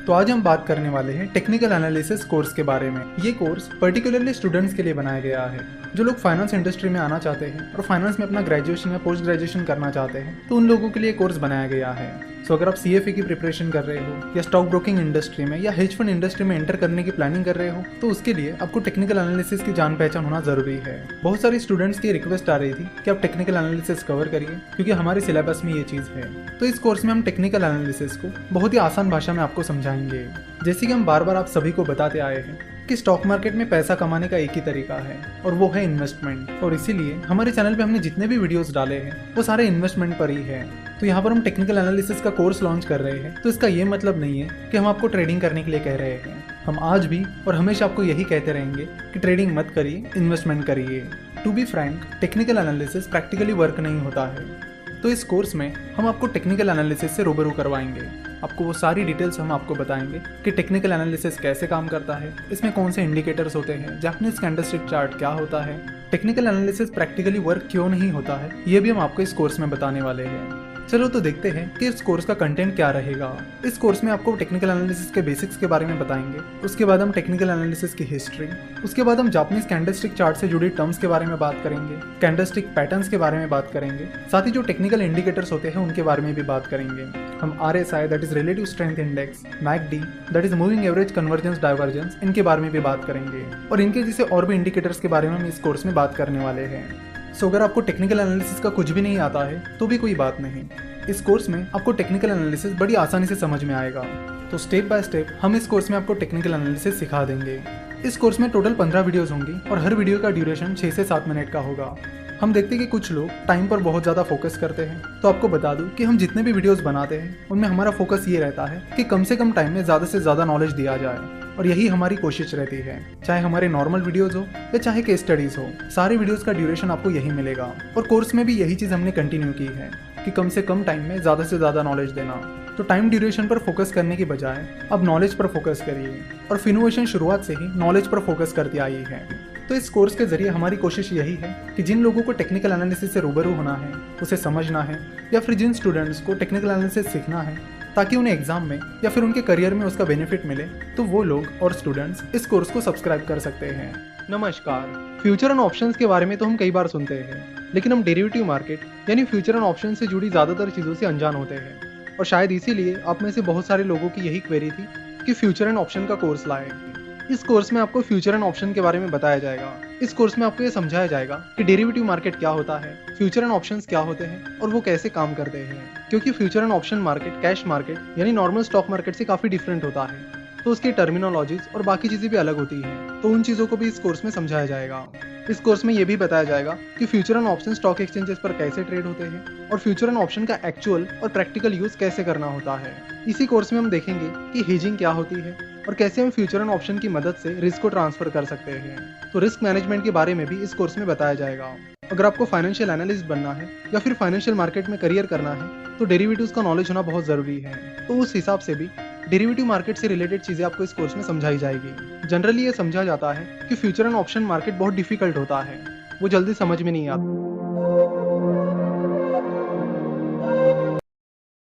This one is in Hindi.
तो आज हम बात करने वाले हैं टेक्निकल एनालिसिस कोर्स के बारे में। ये कोर्स पर्टिकुलरली स्टूडेंट्स के लिए बनाया गया है जो लोग फाइनेंस इंडस्ट्री में आना चाहते हैं और फाइनेंस में अपना ग्रेजुएशन या पोस्ट ग्रेजुएशन करना चाहते हैं, तो उन लोगों के लिए कोर्स बनाया गया है। सो अगर आप CFA की प्रिपरेशन कर रहे हो या स्टॉक ब्रोकिंग इंडस्ट्री में या हेज फंड इंडस्ट्री में एंटर करने की प्लानिंग कर रहे हो, तो उसके लिए आपको टेक्निकल एनालिसिस की जान पहचान होना जरूरी है। बहुत सारे स्टूडेंट्स की रिक्वेस्ट आ रही थी कि आप टेक्निकल एनालिसिस कवर करिए क्योंकि हमारे सिलेबस में ये चीज़ है। तो इस कोर्स में हम टेक्निकल एनालिसिस को बहुत ही आसान भाषा में आपको समझाएंगे। जैसे कि हम बार बार आप सभी को बताते आए हैं कि स्टॉक मार्केट में पैसा कमाने का एक ही तरीका है और वो है इन्वेस्टमेंट। और इसीलिए हमारे चैनल पे हमने जितने भी वीडियोस डाले हैं वो सारे इन्वेस्टमेंट पर ही है। तो यहाँ पर हम टेक्निकल एनालिसिस का कोर्स लॉन्च कर रहे हैं, तो इसका ये मतलब नहीं है कि हम आपको ट्रेडिंग करने के लिए कह रहे हैं। हम आज भी और हमेशा आपको यही कहते रहेंगे कि ट्रेडिंग मत करिए, इन्वेस्टमेंट करिए। To be frank, technical analysis practically work नहीं होता है। तो इस कोर्स में हम आपको टेक्निकल एनालिसिस से रूबरू करवाएंगे। आपको वो सारी डिटेल्स हम आपको बताएंगे कि टेक्निकल एनालिसिस कैसे काम करता है, इसमें कौन से इंडिकेटर्स होते हैं, जापानीज कैंडलस्टिक चार्ट क्या होता है, टेक्निकल एनालिसिस प्रैक्टिकली वर्क क्यों नहीं होता है, ये भी हम आपको इस कोर्स में बताने वाले हैं। चलो तो देखते हैं कि इस कोर्स का कंटेंट क्या रहेगा। इस कोर्स में आपको टेक्निकल एनालिसिस के बेसिक्स के बारे में बताएंगे, उसके बाद हम टेक्निकल एनालिसिस की हिस्ट्री, उसके बाद हम जापानीज कैंडलस्टिक चार्ट से जुड़ी टर्म्स के बारे में बात करेंगे, कैंडलस्टिक पैटर्न्स के बारे में बात करेंगे, साथ ही जो टेक्निकल इंडिकेटर्स होते हैं उनके बारे में भी बात करेंगे। हम RSI that is relative strength index, MACD that is moving average convergence divergence, इनके बारे में भी बात करेंगे और इनके जैसे और भी इंडिकेटर्स के बारे में हम इस कोर्स में बात करने वाले हैं। सो अगर आपको टेक्निकल एनालिसिस का कुछ भी नहीं आता है तो भी कोई बात नहीं, इस कोर्स में आपको टेक्निकल एनालिसिस बड़ी आसानी से समझ में आएगा। तो स्टेप बाय स्टेप हम इस कोर्स में आपको टेक्निकल एनालिसिस सिखा देंगे। इस कोर्स में टोटल 15 वीडियोस होंगी और हर वीडियो का ड्यूरेशन 6 से 7 मिनट का होगा। हम देखते हैं कि कुछ लोग टाइम पर बहुत ज़्यादा फोकस करते हैं, तो आपको बता दूं कि हम जितने भी वीडियोस बनाते हैं उनमें हमारा फोकस ये रहता है कि कम से कम टाइम में ज़्यादा से ज़्यादा नॉलेज दिया जाए, और यही हमारी कोशिश रहती है। चाहे हमारे नॉर्मल वीडियोस हो या चाहे केस स्टडीज हो, सारे वीडियोस का ड्यूरेशन आपको यही मिलेगा। और कोर्स में भी यही चीज़ हमने कंटिन्यू की है कि कम से कम टाइम में ज़्यादा से ज़्यादा नॉलेज देना। तो टाइम ड्यूरेशन पर फोकस करने की बजाय अब नॉलेज पर फोकस करिए, और फिनोवेशन शुरुआत से ही नॉलेज पर फोकस करती आई है। तो इस कोर्स के जरिए हमारी कोशिश यही है कि जिन लोगों को टेक्निकल एनालिसिस से रूबरू होना है, उसे समझना है, या फिर जिन स्टूडेंट्स को टेक्निकल एनालिसिस सीखना है ताकि उन्हें एग्जाम में या फिर उनके करियर में उसका बेनिफिट मिले, तो वो लोग और स्टूडेंट्स इस कोर्स को सब्सक्राइब कर सकते हैं। नमस्कार। फ्यूचर एंड ऑप्शंस के बारे में तो हम कई बार सुनते हैं, लेकिन हम डेरिवेटिव मार्केट यानी फ्यूचर एंड ऑप्शन से जुड़ी ज़्यादातर चीज़ों से अनजान होते हैं, और शायद इसीलिए आप में से बहुत सारे लोगों की यही क्वेरी थी कि फ्यूचर एंड ऑप्शन का कोर्स लाए। इस कोर्स में आपको फ्यूचर एंड ऑप्शन के बारे में बताया जाएगा। इस कोर्स में आपको ये समझाया जाएगा कि डेरिवेटिव मार्केट क्या होता है, फ्यूचर एंड ऑप्शंस क्या होते हैं और वो कैसे काम करते हैं। क्योंकि future and option market cash market यानी नॉर्मल स्टॉक मार्केट से काफ़ी डिफरेंट होता है, तो उसकी टर्मिनोलॉजीज और बाकी चीज़ें भी अलग होती हैं, तो उन चीज़ों को भी इस कोर्स में समझाया जाएगा। इस कोर्स में ये भी बताया जाएगा कि future and option stock exchanges पर कैसे ट्रेड होते हैं और फ्यूचर एंड ऑप्शन का एक्चुअल और प्रैक्टिकल यूज कैसे करना होता है। इसी कोर्स में हम देखेंगे कि हेजिंग क्या होती है और कैसे हम फ्यूचर एंड ऑप्शन की मदद से रिस्क को ट्रांसफर कर सकते हैं। तो रिस्क मैनेजमेंट के बारे में भी इस कोर्स में बताया जाएगा। अगर आपको फाइनेंशियल एनालिस्ट बनना है या फिर फाइनेंशियल मार्केट में करियर करना है, तो डेरिवेटिव्स का नॉलेज होना बहुत ज़रूरी है। तो उस हिसाब से भी डेरिवेटिव मार्केट से रिलेटेड चीज़ें आपको इस कोर्स में समझाई जाएगी। जनरली ये समझा जाता है कि फ्यूचर एंड ऑप्शन मार्केट बहुत डिफिकल्ट होता है, वो जल्दी समझ में नहीं आता।